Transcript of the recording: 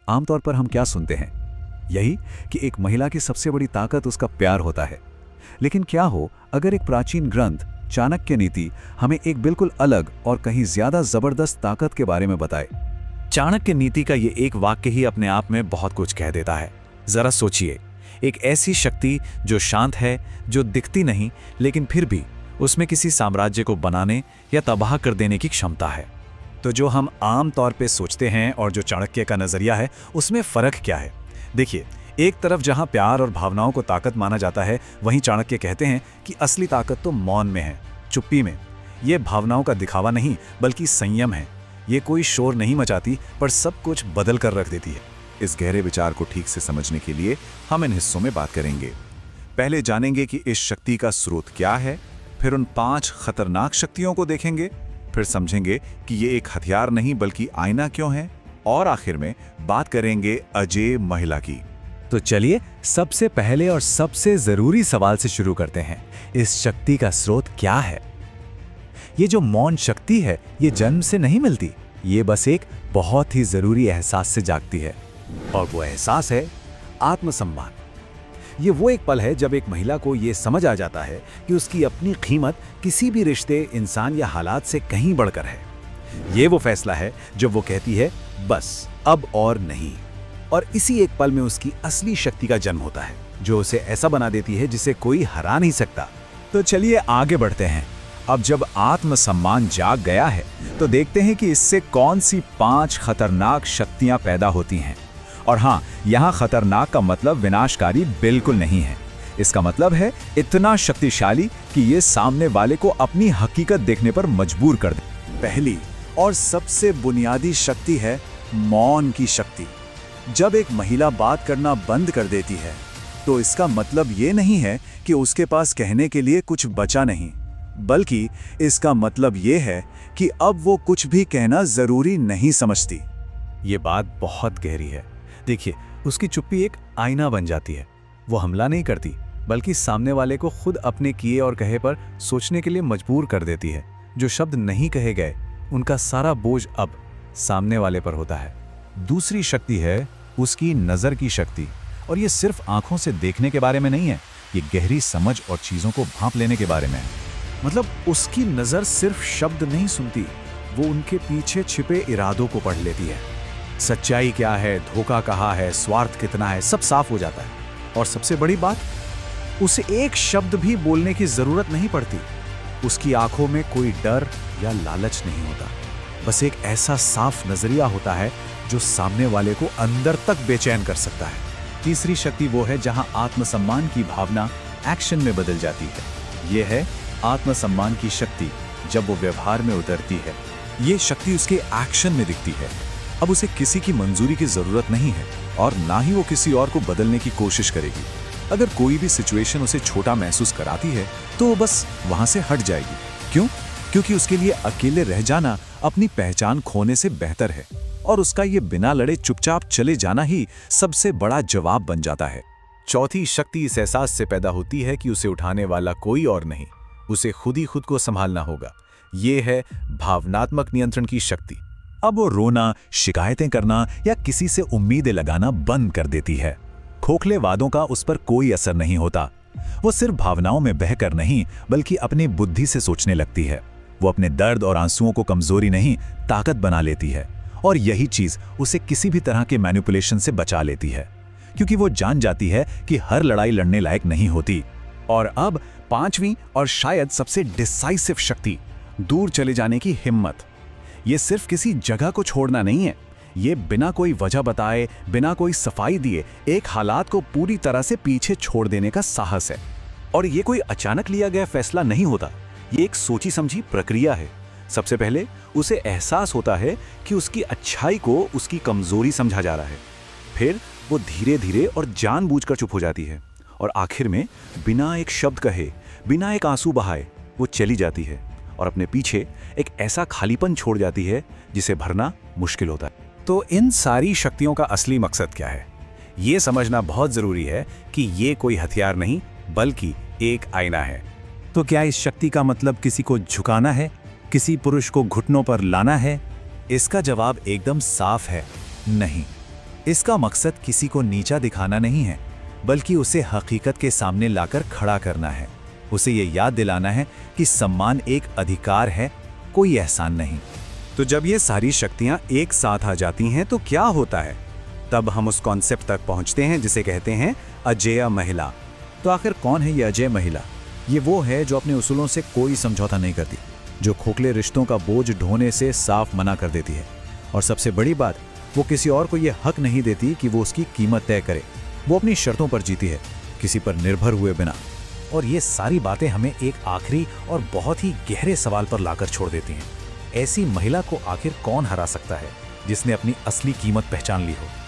आमतौर पर हम क्या सुनते हैं? यही कि एक महिला की सबसे बड़ी ताकत उसका प्यार होता है। लेकिन क्या हो अगर एक प्राचीन ग्रंथ चाणक्य नीति हमें एक बिल्कुल अलग और कहीं ज्यादा जबरदस्त ताकत के बारे में बताए? चाणक्य नीति का ये एक वाक्य ही अपने आप में बहुत कुछ कह देता है। जरा सोचिए, एक ऐसी शक्ति जो शांत है, जो दिखती नहीं, लेकिन फिर भी उसमें किसी साम्राज्य को बनाने या तबाह कर देने की क्षमता है। तो जो हम आम तौर पे सोचते हैं और जो चाणक्य का नजरिया है, उसमें फर्क क्या है? देखिए, एक तरफ जहां प्यार और भावनाओं को ताकत माना जाता है, वहीं चाणक्य कहते हैं कि असली ताकत तो मौन में है, चुप्पी में। ये भावनाओं का दिखावा नहीं बल्कि संयम है। ये कोई शोर नहीं मचाती पर सब कुछ बदल कर रख देती है। इस गहरे विचार को ठीक से समझने के लिए हम इन हिस्सों में बात करेंगे। पहले जानेंगे कि इस शक्ति का स्रोत क्या है, फिर उन 5 खतरनाक शक्तियों को देखेंगे, फिर समझेंगे कि ये एक हथियार नहीं बल्कि आईना क्यों है, और आखिर में बात करेंगे अजेय महिला की। तो चलिए सबसे पहले और सबसे जरूरी सवाल से शुरू करते हैं। इस शक्ति का स्रोत क्या है? ये जो मौन शक्ति है, ये जन्म से नहीं मिलती। ये बस एक बहुत ही जरूरी एहसास से जागती है, और वो एहसास है आत्मसम्मान। ये वो एक पल है जब एक महिला को ये समझ आ जाता है कि उसकी अपनी कीमत किसी भी रिश्ते, इंसान या हालात से कहीं बढ़कर है। ये वो फैसला है जब वो कहती है बस अब और नहीं। और इसी एक पल में उसकी असली शक्ति का जन्म होता है, जो उसे ऐसा बना देती है जिसे कोई हरा नहीं सकता। तो चलिए आगे बढ़ते हैं। अब जब आत्मसम्मान जाग गया है, तो देखते हैं कि इससे कौन सी 5 खतरनाक शक्तियां पैदा होती हैं। और हाँ, यहाँ खतरनाक का मतलब विनाशकारी बिल्कुल नहीं है। इसका मतलब है इतना शक्तिशाली कि ये सामने वाले को अपनी हकीकत देखने पर मजबूर कर दे। पहली और सबसे बुनियादी शक्ति है मौन की शक्ति। जब एक महिला बात करना बंद कर देती है, तो इसका मतलब ये नहीं है कि उसके पास कहने के लिए कुछ बचा नहीं, बल्कि इसका मतलब ये है कि अब वो कुछ भी कहना जरूरी नहीं समझती। ये बात बहुत गहरी है। देखिए, उसकी चुप्पी एक आईना बन जाती है। वो हमला नहीं करती, बल्कि सामने वाले को खुद अपने किए और कहे पर सोचने के लिए मजबूर कर देती है। जो शब्द नहीं कहे गए, उनका सारा बोझ अब सामने वाले पर होता है। दूसरी शक्ति है उसकी नज़र की शक्ति। और ये सिर्फ आंखों से देखने के बारे में नहीं है, ये गहरी समझ और चीज़ों को भांप लेने के बारे में है। मतलब उसकी नज़र सिर्फ शब्द नहीं सुनती, वो उनके पीछे छिपे इरादों को पढ़ लेती है। सच्चाई क्या है, धोखा कहाँ है, स्वार्थ कितना है, सब साफ हो जाता है। और सबसे बड़ी बात, उसे एक शब्द भी बोलने की जरूरत नहीं पड़ती। उसकी आंखों में कोई डर या लालच नहीं होता, बस एक ऐसा साफ नजरिया होता है जो सामने वाले को अंदर तक बेचैन कर सकता है। तीसरी शक्ति वो है जहां आत्मसम्मान की भावना एक्शन में बदल जाती है। यह है आत्मसम्मान की शक्ति। जब वो व्यवहार में उतरती है, ये शक्ति उसके एक्शन में दिखती है। अब उसे किसी की मंजूरी की जरूरत नहीं है, और ना ही वो किसी और को बदलने की कोशिश करेगी। अगर कोई भी सिचुएशन उसे छोटा महसूस कराती है, तो वो बस वहां से हट जाएगी। क्यों? क्योंकि उसके लिए अकेले रह जाना अपनी पहचान खोने से बेहतर है, और उसका ये बिना लड़े चुपचाप चले जाना ही सबसे बड़ा जवाब बन जाता है। चौथी शक्ति इस एहसास से पैदा होती है कि उसे उठाने वाला कोई और नहीं, उसे खुद ही खुद को संभालना होगा। ये है भावनात्मक नियंत्रण की शक्ति। अब वो रोना, शिकायतें करना या किसी से उम्मीदें लगाना बंद कर देती है। खोखले वादों का उस पर कोई असर नहीं होता। वो सिर्फ भावनाओं में बहकर नहीं, बल्कि अपनी बुद्धि से सोचने लगती है। वो अपने दर्द और आंसुओं को कमजोरी नहीं, ताकत बना लेती है। और यही चीज उसे किसी भी तरह के मैनिपुलेशन से बचा लेती है, क्योंकि वो जान जाती है कि हर लड़ाई लड़ने लायक नहीं होती। और अब पांचवी और शायद सबसे डिसाइसिव शक्ति, दूर चले जाने की हिम्मत। ये सिर्फ किसी जगह को छोड़ना नहीं है, ये बिना कोई वजह बताए, बिना कोई सफाई दिए एक हालात को पूरी तरह से पीछे छोड़ देने का साहस है। और ये कोई अचानक लिया गया फैसला नहीं होता, ये एक सोची समझी प्रक्रिया है। सबसे पहले उसे एहसास होता है कि उसकी अच्छाई को उसकी कमजोरी समझा जा रहा है। फिर वो धीरे धीरे और जानबूझकर चुप हो जाती है, और आखिर में बिना एक शब्द कहे, बिना एक आंसू बहाए वो चली जाती है, और अपने पीछे एक ऐसा खालीपन छोड़ जाती है जिसे भरना मुश्किल होता है। तो इन सारी शक्तियों का असली मकसद क्या है, ये समझना बहुत जरूरी है कि ये कोई हथियार नहीं बल्कि एक आईना है। तो क्या इस शक्ति का मतलब किसी को झुकाना है, किसी पुरुष को घुटनों पर लाना है? इसका जवाब एकदम साफ है, नहीं। इसका मकसद किसी को नीचा दिखाना नहीं है, बल्कि उसे हकीकत के सामने लाकर खड़ा करना है। उसे ये याद दिलाना है कि सम्मान एक अधिकार है, कोई एहसान नहीं। तो जब ये सारी शक्तियां एक साथ आ जाती हैं तो क्या होता है? तब हम उस कॉन्सेप्ट तक पहुंचते हैं जिसे कहते हैं अजेय महिला। तो आखिर कौन है ये अजेय महिला? ये वो है जो अपने उसूलों से कोई समझौता नहीं करती, जो खोखले रिश्तों का बोझ ढोने से साफ मना कर देती है। और सबसे बड़ी बात, वो किसी और को ये हक नहीं देती कि वो उसकी कीमत तय करे। वो अपनी शर्तों पर जीती है, किसी पर निर्भर हुए बिना। और ये सारी बातें हमें एक आखिरी और बहुत ही गहरे सवाल पर लाकर छोड़ देती हैं। ऐसी महिला को आखिर कौन हरा सकता है जिसने अपनी असली कीमत पहचान ली हो?